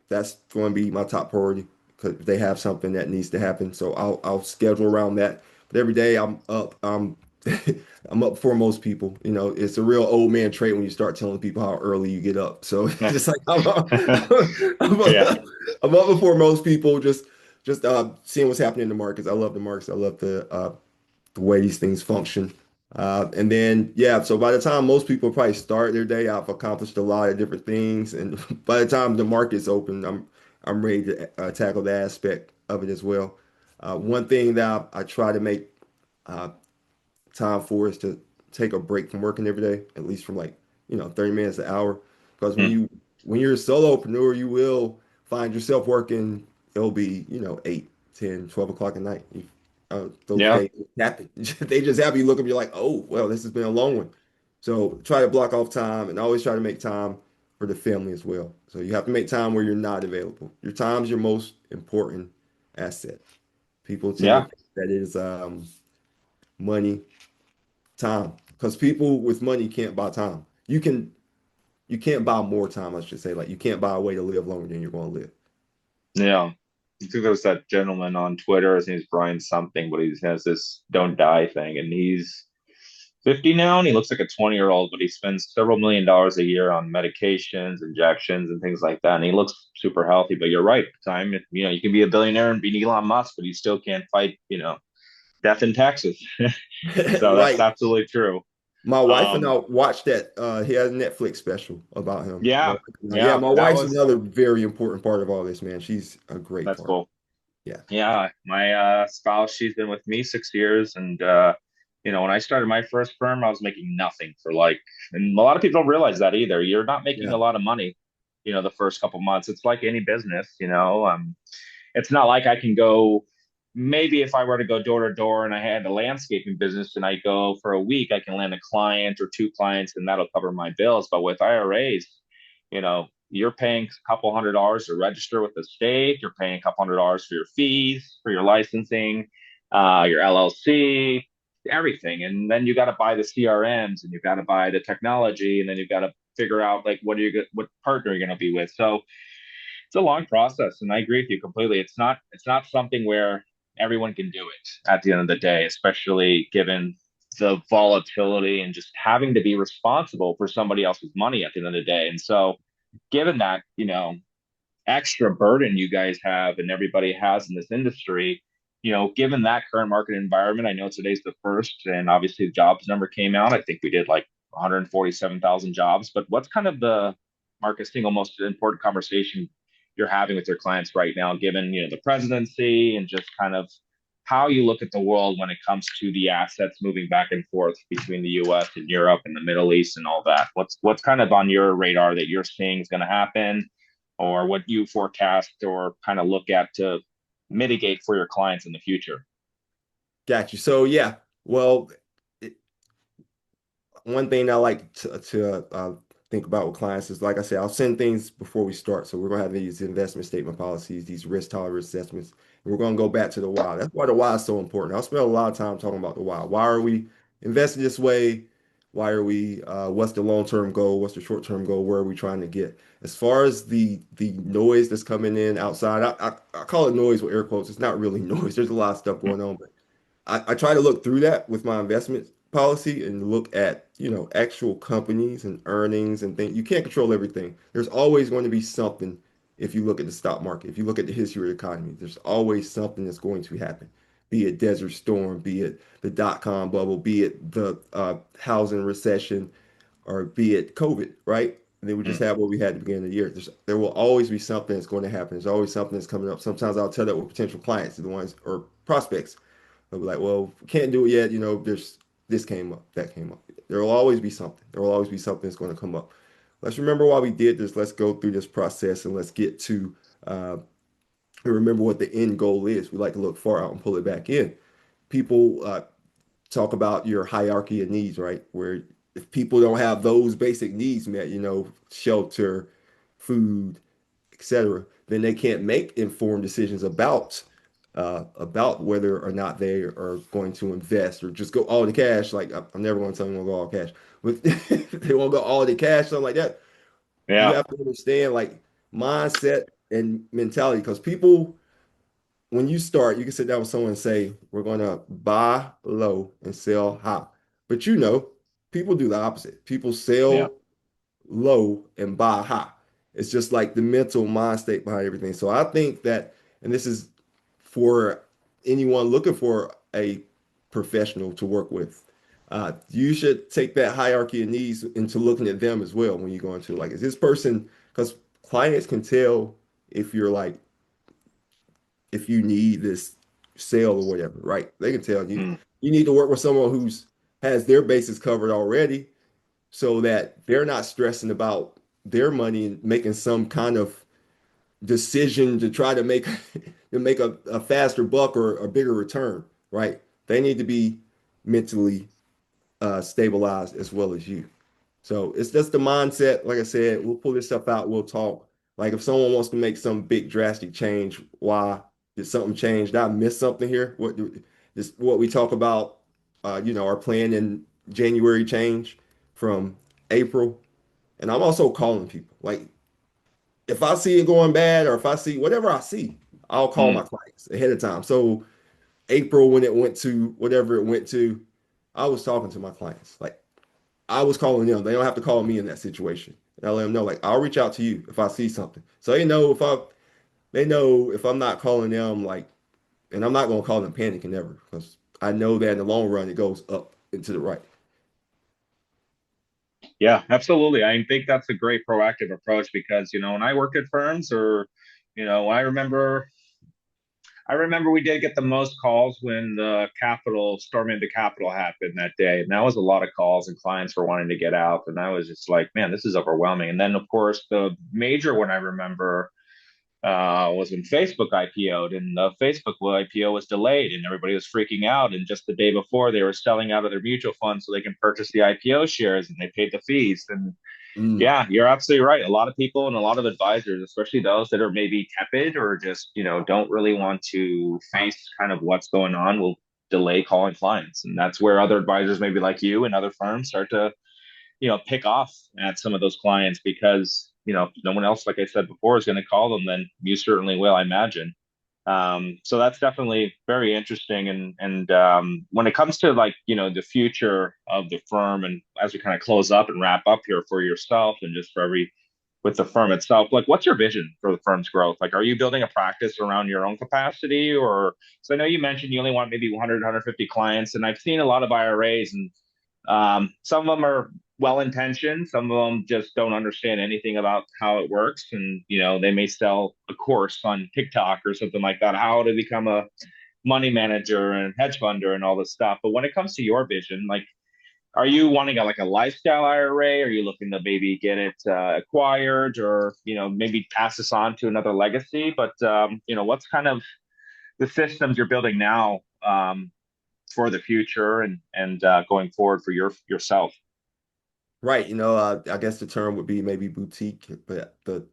that's going to be my top priority because they have something that needs to happen. So I'll schedule around that. But every day I'm up. I'm up before most people. You know, it's a real old man trait when you start telling people how early you get up. So it's just like I'm Yeah. up, I'm up before most people. Just seeing what's happening in the markets. I love the markets. I love the way these things function. And then, yeah, so by the time most people probably start their day, I've accomplished a lot of different things. And by the time the market's open, I'm ready to tackle that aspect of it as well. One thing that I try to make uh, time for is to take a break from working every day, at least from like, 30 minutes an hour. Because Hmm. when you're a solopreneur, you will find yourself working, it'll be, 8, 10, 12 o'clock at night. Those Yeah. days happen. They just happen. You look up, you're like, oh, well, this has been a long one. So try to block off time and always try to make time for the family as well. So you have to make time where you're not available. Your time's your most important asset. People tend to Yeah. think that is money, time, because people with money can't buy time. You can't buy more time, I should say. Like you can't buy a way to live longer than you're going to live. Yeah. I think there's that gentleman on Twitter. His name's Brian something, but he has this don't die thing. And he's 50 now and he looks like a 20-year-old, but he spends several million dollars a year on medications, injections, and things like that. And he looks super healthy. But you're right. Time, you can be a billionaire and be Elon Musk, but you still can't fight, death and taxes. So that's Right. absolutely true. My wife and Um, I watched that. He has a Netflix special about him. yeah, Yeah, yeah, my that wife's was another very important part of all this, man. She's a great that's part. cool. Yeah. Yeah, my spouse, she's been with me 6 years, and when I started my first firm, I was making nothing for and a lot of people don't realize that either. You're not making a Yeah. lot of money, the first couple months. It's like any business, it's not like I can go. Maybe if I were to go door to door and I had a landscaping business and I go for a week, I can land a client or two clients and that'll cover my bills. But with IRAs, you're paying a couple $100 to register with the state. You're paying a couple $100 for your fees, for your licensing, your LLC, everything. And then you got to buy the CRMs and you got to buy the technology and then you got to figure out like what partner you're going to be with. So it's a long process, and I agree with you completely. It's not something where everyone can do it at the end of the day, especially given the volatility and just having to be responsible for somebody else's money at the end of the day. And so, given that extra burden you guys have and everybody has in this industry, given that current market environment, I know today's the first, and obviously the jobs number came out. I think we did like 147,000 jobs. But what's kind of the Marcus single most important conversation you're having with your clients right now, given the presidency and just kind of how you look at the world when it comes to the assets moving back and forth between the U.S. and Europe and the Middle East and all that? What's kind of on your radar that you're seeing is going to happen, or what you forecast or kind of look at to mitigate for your clients in the future? Got you. So yeah, well, one thing I like to think about with clients is, like I said, I'll send things before we start. So we're gonna have these investment statement policies, these risk tolerance assessments, and we're gonna go back to the why. That's why the why is so important. I'll spend a lot of time talking about the why. Why are we investing this way? Why are we? What's the long-term goal? What's the short-term goal? Where are we trying to get? As far as the noise that's coming in outside, I call it noise with air quotes. It's not really noise. There's a lot of stuff going on, but I try to look through that with my investment policy and look at, actual companies and earnings and things. You can't control everything. There's always going to be something if you look at the stock market, if you look at the history of the economy, there's always something that's going to happen. Be it Desert Storm, be it the dot-com bubble, be it the housing recession, or be it COVID, right? And then we just Mm. have what we had at the beginning of the year. There will always be something that's going to happen. There's always something that's coming up. Sometimes I'll tell that with potential clients, the ones or prospects. They'll be like, well, we can't do it yet. There's this came up, that came up. There will always be something. There will always be something that's going to come up. Let's remember why we did this. Let's go through this process and let's get to remember what the end goal is. We like to look far out and pull it back in. People talk about your hierarchy of needs, right? Where if people don't have those basic needs met, shelter, food, etc., then they can't make informed decisions about whether or not they are going to invest or just go all the cash. Like I'm never going to tell them to go all cash, but they won't go all the cash, something like that. You Yeah. have to understand, like, mindset and mentality. Because people, when you start, you can sit down with someone and say, we're going to buy low and sell high. But people do the opposite. People Yeah. sell low and buy high. It's just like the mental mind state behind everything. So I think that, and this is for anyone looking for a professional to work with, you should take that hierarchy of needs into looking at them as well when you go into like, is this person, because clients can tell if you're like, if you need this sale or whatever, right? They can tell you, Mm, you need to work with someone who's has their bases covered already so that they're not stressing about their money and making some kind of decision to try to make to make a faster buck or a bigger return, right? They need to be mentally stabilized as well as you. So it's just the mindset. Like I said, we'll pull this stuff out. We'll talk. Like if someone wants to make some big drastic change, why did something change? Did I miss something here? This what we talk about? Our plan in January change from April. And I'm also calling people. Like if I see it going bad or if I see whatever I see, I'll call my mm. clients ahead of time. So April when it went to whatever it went to, I was talking to my clients. Like I was calling them. They don't have to call me in that situation. And I let them know, like, I'll reach out to you if I see something. So they know if I'm not calling them, like, and I'm not gonna call them panicking ever, because I know that in the long run it goes up and to the right. Yeah, absolutely. I think that's a great proactive approach because, when I worked at firms or, I remember we did get the most calls when the Capitol storm into Capitol happened that day. And that was a lot of calls and clients were wanting to get out. And I was just like, man, this is overwhelming. And then of course the major one I remember was when Facebook IPO'd and the Facebook IPO was delayed and everybody was freaking out. And just the day before, they were selling out of their mutual fund so they can purchase the IPO shares and they paid the fees. And Mm, yeah, you're absolutely right. A lot of people and a lot of advisors, especially those that are maybe tepid or just, don't really want to face kind of what's going on, will delay calling clients. And that's where other advisors, maybe like you and other firms, start to pick off at some of those clients because, no one else, like I said before, is going to call them, then you certainly will, I imagine. So that's definitely very interesting. And when it comes to like, the future of the firm and as we kind of close up and wrap up here for yourself and just for with the firm itself, like what's your vision for the firm's growth? Like, are you building a practice around your own capacity or, so I know you mentioned you only want maybe 100, 150 clients and I've seen a lot of IRAs and some of them are well intentioned. Some of them just don't understand anything about how it works. And, they may sell a course on TikTok or something like that, how to become a money manager and hedge funder and all this stuff. But when it comes to your vision, like, are you wanting like a lifestyle IRA? Are you looking to maybe get it acquired or, maybe pass this on to another legacy? But, what's kind of the systems you're building now for the future and going forward for yourself? right. I guess the term would be maybe boutique, but the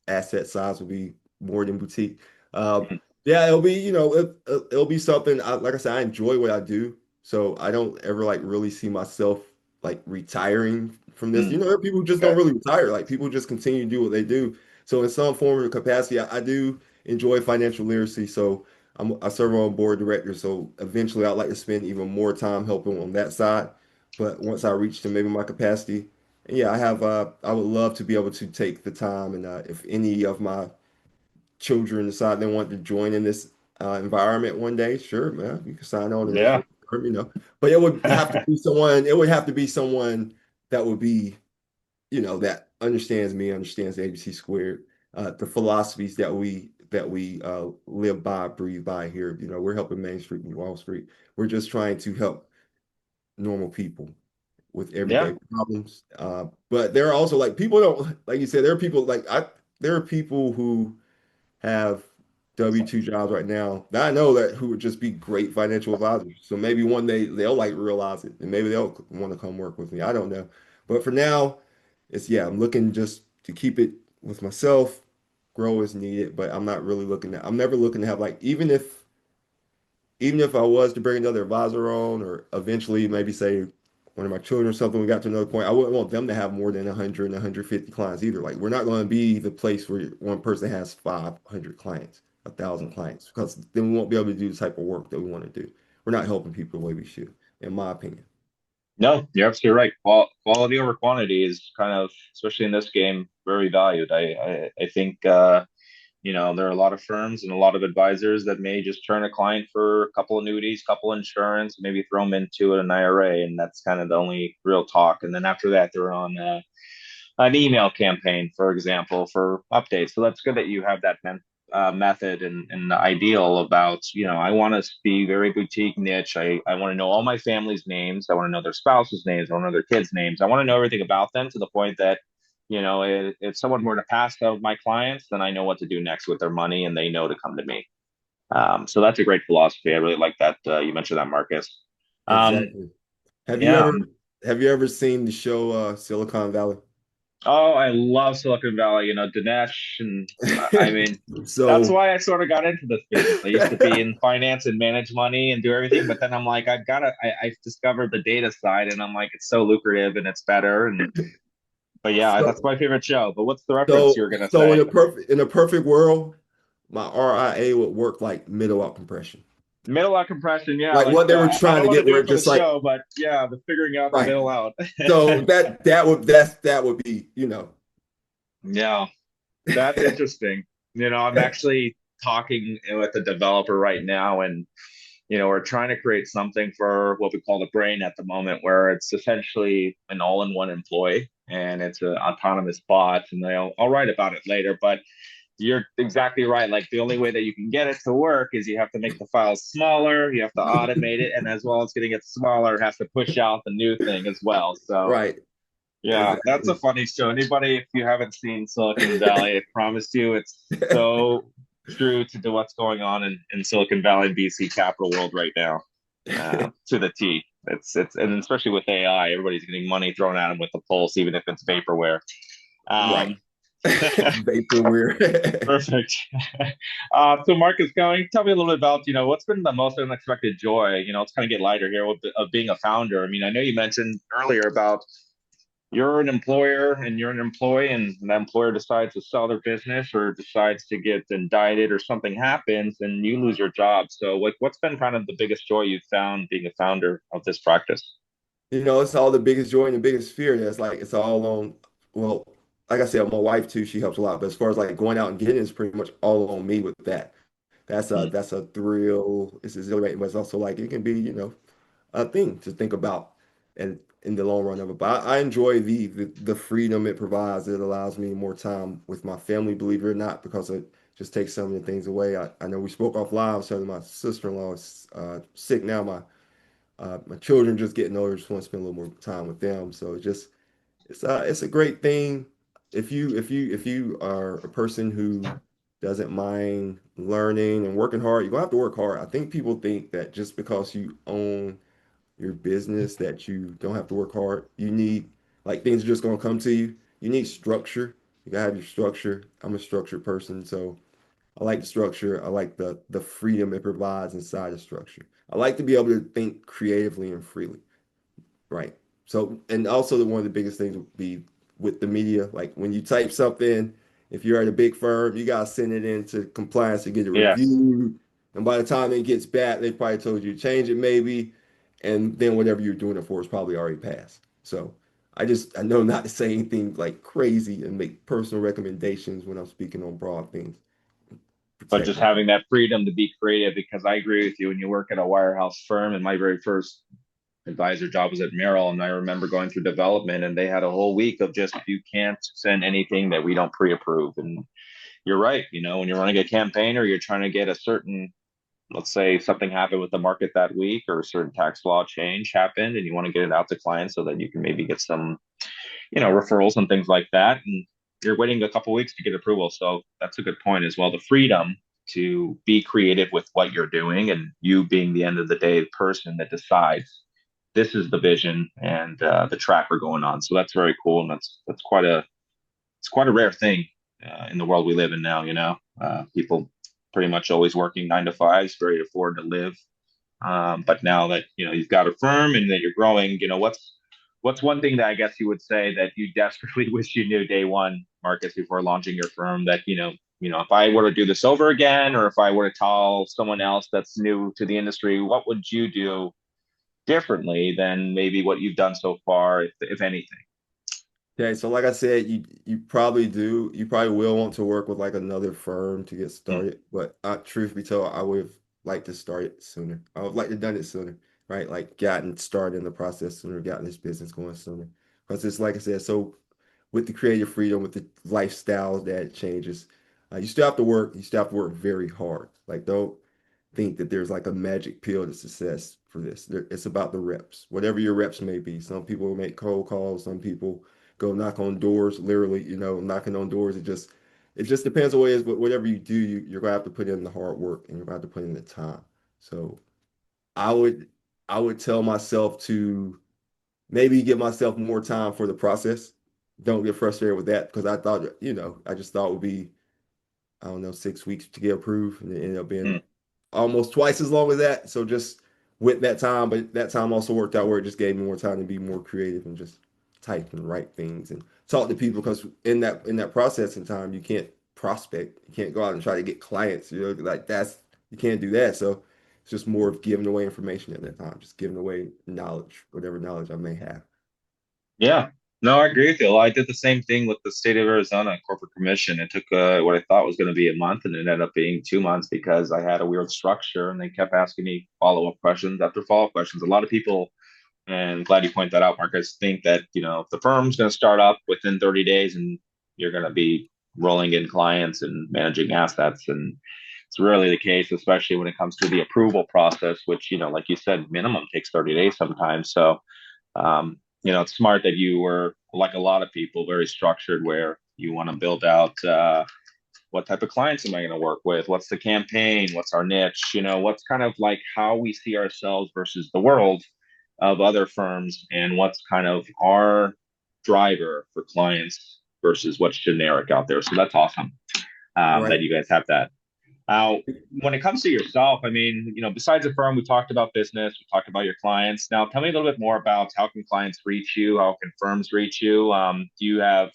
asset size would be more than boutique. Uh, yeah, it'll be something. Like I said, I enjoy what I do, so I don't ever like really see myself like retiring from this. Mm, There are people who just don't okay. really retire. Like people just continue to do what they do. So in some form or capacity, I do enjoy financial literacy. So I serve on board director. So eventually, I'd like to spend even more time helping on that side. But once I reach to maybe my capacity. And yeah, I would love to be able to take the time and if any of my children decide they want to join in this environment one day, sure, man, you can sign on and Yeah. But it would have to be someone, it would have to be someone that would be, that understands me, understands the ABC squared, the philosophies that we live by, breathe by here. We're helping Main Street and Wall Street. We're just trying to help normal people with Yeah. everyday problems. But there are also like people don't like you said, there are people like there are people who have W-2 jobs right now that I know that who would just be great financial advisors. So maybe one day they'll like realize it and maybe they'll want to come work with me. I don't know. But for now, I'm looking just to keep it with myself, grow as needed, but I'm never looking to have like even if I was to bring another advisor on or eventually maybe say one of my children or something, we got to another point, I wouldn't want them to have more than 100 and 150 clients either. Like we're not going to be the place where one person has 500 clients, 1,000 clients, because then we won't be able to do the type of work that we want to do. We're not helping people the way we should, in my opinion. No, you're absolutely right. Quality over quantity is kind of, especially in this game, very valued. I think there are a lot of firms and a lot of advisors that may just turn a client for a couple annuities, couple insurance, maybe throw them into an IRA, and that's kind of the only real talk. And then after that, they're on an email campaign, for example, for updates. So that's good that you have that method and the ideal about, I want to be very boutique niche. I want to know all my family's names. I want to know their spouse's names. I want to know their kids' names. I want to know everything about them to the point that, if someone were to pass out of my clients, then I know what to do next with their money and they know to come to me. So that's a great philosophy. I really like that. You mentioned that, Marcus. Um, Exactly. Have you yeah, ever have you ever seen the show Silicon Valley? Oh, I love Silicon Valley, Dinesh. And I mean, that's So why I sort of got into this business. I used to be in finance and manage money and do everything, but then I'm like, I discovered the data side and I'm like, it's so lucrative and it's better. But yeah, that's so my favorite show. But what's the reference you so were going to so say? in a perfect world, my RIA would work like middle out compression. Middle out compression. Yeah. Like Like, what they were I trying don't to want to get do where it it for the just like show, but yeah, the figuring out the right. middle out. So that would be. Yeah, that's interesting. I'm actually talking with a developer right now, and we're trying to create something for what we call the brain at the moment, where it's essentially an all-in-one employee and it's an autonomous bot. And I'll write about it later, but you're exactly right. Like the only way that you can get it to work is you have to make the files smaller, you have to automate it, and as well as getting it smaller, it has to push out the new thing as well. So Right. yeah, that's a Exactly. funny show. Anybody, if you haven't seen Silicon Valley, I promise you it's so true to what's going on in Silicon Valley, BC capital world right now, to the T. And especially with AI, everybody's getting money thrown at them with the pulse, even if it's vaporware. Right. Um, Vaporware. Perfect. So Marcus, can you tell me a little bit about, what's been the most unexpected joy? Let's kind of get lighter here of being a founder. I mean, I know you mentioned earlier about you're an employer and you're an employee, and the employer decides to sell their business or decides to get indicted or something happens and you lose your job. So, like, what's been kind of the biggest joy you've found being a founder of this practice? It's all the biggest joy and the biggest fear. That's like it's all on. Well, like I said, my wife too. She helps a lot. But as far as like going out and getting, it's pretty much all on me with that. Mm. That's a thrill. It's exhilarating, but it's also like it can be, a thing to think about and in the long run of it. But I enjoy the freedom it provides. It allows me more time with my family, believe it or not, because it just takes some of the things away. I know we spoke offline. I was telling my sister-in-law is sick now. My children just getting older. Just want to spend a little more time with them. So it's a great thing. If you are a person who doesn't mind learning and working hard, you're gonna have to work hard. I think people think that just because you own your business that you don't have to work hard. You need like things are just gonna come to you. You need structure. You gotta have your structure. I'm a structured person, so I like the structure. I like the freedom it provides inside the structure. I like to be able to think creatively and freely. Right. So, and also one of the biggest things would be with the media, like when you type something, if you're at a big firm, you gotta send it into compliance to get it Yes, reviewed. And by the time it gets back, they probably told you to change it maybe. And then whatever you're doing it for is probably already passed. So I know not to say anything like crazy and make personal recommendations when I'm speaking on broad things. but Protect just my having that freedom to be creative, because I agree with you. When you work at a wirehouse firm, and my very first advisor job was at Merrill, and I remember going through development, and they had a whole week of just you can't send anything that we don't pre-approve. And you're right. When you're running a campaign or you're trying to get a certain, let's say something happened with the market that week or a certain tax law change happened, and you want to get it out to clients so that you can maybe get some, referrals and things like that. And you're waiting a couple weeks to get approval. So that's a good point as well. The freedom to be creative with what you're doing and you being the end of the day the person that decides this is the vision and the track we're going on. So that's very cool, and that's quite a rare thing in the world we live in now. People pretty much always working 9 to 5s, very afford to live. But now that you've got a firm and that you're growing, what's What's one thing that I guess you would say that you desperately wish you knew day one, Marcus, before launching your firm that, if I were to do this over again, or if I were to tell someone else that's new to the industry, what would you do differently than maybe what you've done so far, if anything? Okay, so like I said, you probably will want to work with like another firm to get Hmm. started. But truth be told, I would have liked to start it sooner. I would like to done it sooner, right? Like gotten started in the process sooner, gotten this business going sooner. Because it's like I said, so with the creative freedom, with the lifestyle that changes, you still have to work. You still have to work very hard. Like don't think that there's like a magic pill to success for this. It's about the reps, whatever your reps may be. Some people make cold calls. Some people go knock on doors, literally, knocking on doors. It just depends on what it is, but whatever you do, you're gonna have to put in the hard work and you're gonna have to put in the time. So I would I would tell myself to maybe give myself more time for the process. Don't get frustrated with that because I thought, I just thought it would be, I don't know, 6 weeks to get approved, and it ended up being Hmm. almost twice as long as that. So just went that time, but that time also worked out where it just gave me more time to be more creative and just type and write things and talk to people because in that processing time you can't prospect, you can't go out and try to get clients, like you can't do that. So it's just more of giving away information at that time, just giving away knowledge, whatever knowledge I may have. Yeah. No, I agree with you. I did the same thing with the state of Arizona corporate commission. It took what I thought was going to be a month, and it ended up being 2 months because I had a weird structure, and they kept asking me follow-up questions after follow-up questions. A lot of people, and glad you point that out, Marcus, think that if the firm's going to start up within 30 days, and you're going to be rolling in clients and managing assets, and it's rarely the case, especially when it comes to the approval process, which like you said, minimum takes 30 days sometimes. So it's smart that you were like a lot of people, very structured, where you want to build out what type of clients am I going to work with? What's the campaign? What's our niche? What's kind of like how we see ourselves versus the world of other firms, and what's kind of our driver for clients versus what's generic out there. So that's awesome Right. that you guys have that. Now, when it comes to yourself, I mean, besides the firm, we talked about business, we talked about your clients. Now, tell me a little bit more about how can clients reach you? How can firms reach you? Do you have,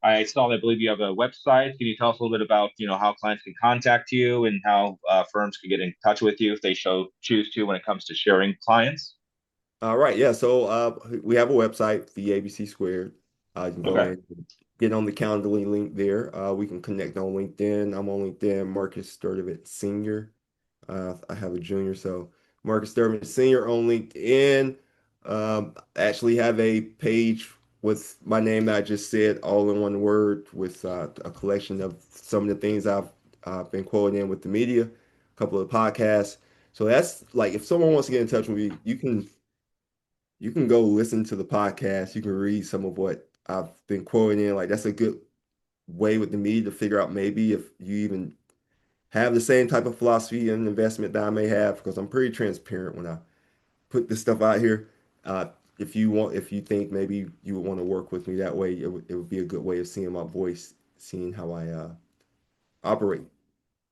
I saw, I believe you have a website. Can you tell us a little bit about, how clients can contact you and how firms can get in touch with you if they choose to when it comes to sharing clients? All right, yeah. So we have a website, the ABC Squared. You can go Okay. in, get on the Calendly link there. We can connect on LinkedIn. I'm on LinkedIn, Marcus Sturdivant Senior. I have a junior, so Marcus Sturdivant Senior on LinkedIn. Actually have a page with my name that I just said, all in one word, with a collection of some of the things I've been quoted in with the media, a couple of podcasts. So that's like if someone wants to get in touch with me, you can go listen to the podcast. You can read some of what I've been quoting in. Like that's a good way with the media to figure out maybe if you even have the same type of philosophy and investment that I may have, because I'm pretty transparent when I put this stuff out here. Uh, if you think maybe you would want to work with me that way, it would be a good way of seeing my voice, seeing how I operate.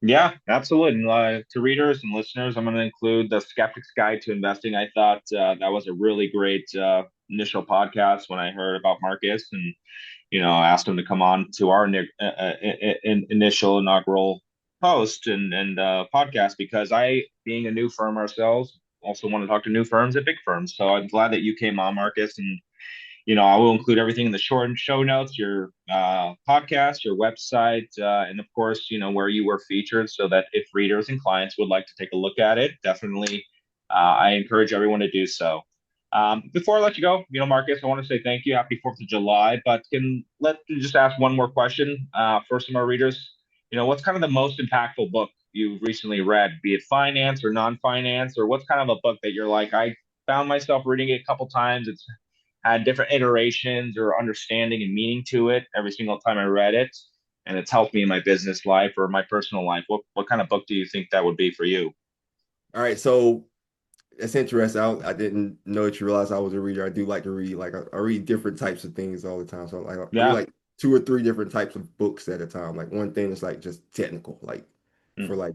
Yeah, absolutely. And to readers and listeners, I'm going to include the Skeptic's Guide to Investing. I thought that was a really great initial podcast when I heard about Marcus, and asked him to come on to our initial inaugural post and podcast because being a new firm ourselves, also want to talk to new firms at big firms. So I'm glad that you came on, Marcus, and I will include everything in the short show notes, your podcast, your website, and of course, where you were featured, so that if readers and clients would like to take a look at it, definitely, I encourage everyone to do so. Before I let you go, Marcus, I want to say thank you. Happy 4th of July. But can let me just ask one more question for some of our readers. What's kind of the most impactful book you've recently read, be it finance or non-finance, or what's kind of a book that you're like, I found myself reading it a couple times. It's had different iterations or understanding and meaning to it every single time I read it, and it's helped me in my business life or my personal life. What kind of book do you think that would be for you? All right, so it's interesting. I didn't know that you realized I was a reader. I do like to read. Like I read different types of things all the time. So like I read Yeah. like two or three different types of books at a time. Like one thing is like just technical, like Mm. for like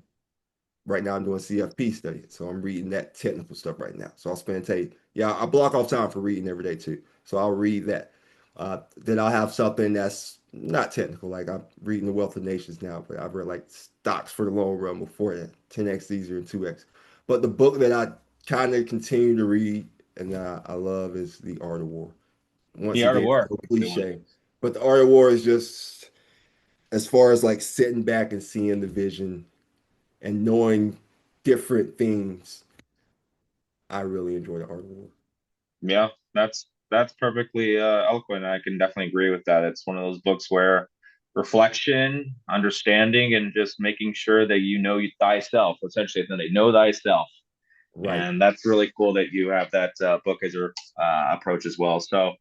right now I'm doing CFP study, so I'm reading that technical stuff right now. So I'll spend yeah, I block off time for reading every day too. So I'll read that. Then I'll have something that's not technical, like I'm reading The Wealth of Nations now, but I've read like stocks for the long run before that, 10x easier than 2x. But the book that I kind of continue to read and I love is The Art of War. Once The Art of again, War. so That's a good one. cliche, but The Art of War is just as far as like sitting back and seeing the vision and knowing different things. I really enjoy The Art of War. Yeah, that's perfectly eloquent. I can definitely agree with that. It's one of those books where reflection, understanding, and just making sure that you know thyself. Essentially, that they know thyself, Right. and that's really cool that you have that book as your approach as well. So,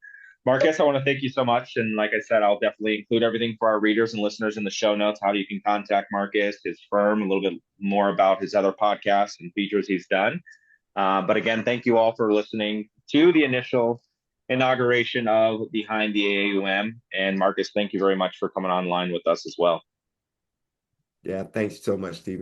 Marcus, I want to thank you so much, and like I said, I'll definitely include everything for our readers and listeners in the show notes. How you can contact Marcus, his firm, a little bit more about his other podcasts and features he's done. But again, thank you all for listening to the initial inauguration of Behind the AAUM. And Marcus, thank you very much for coming online with us as well. Yeah. Thanks so much, Stephen.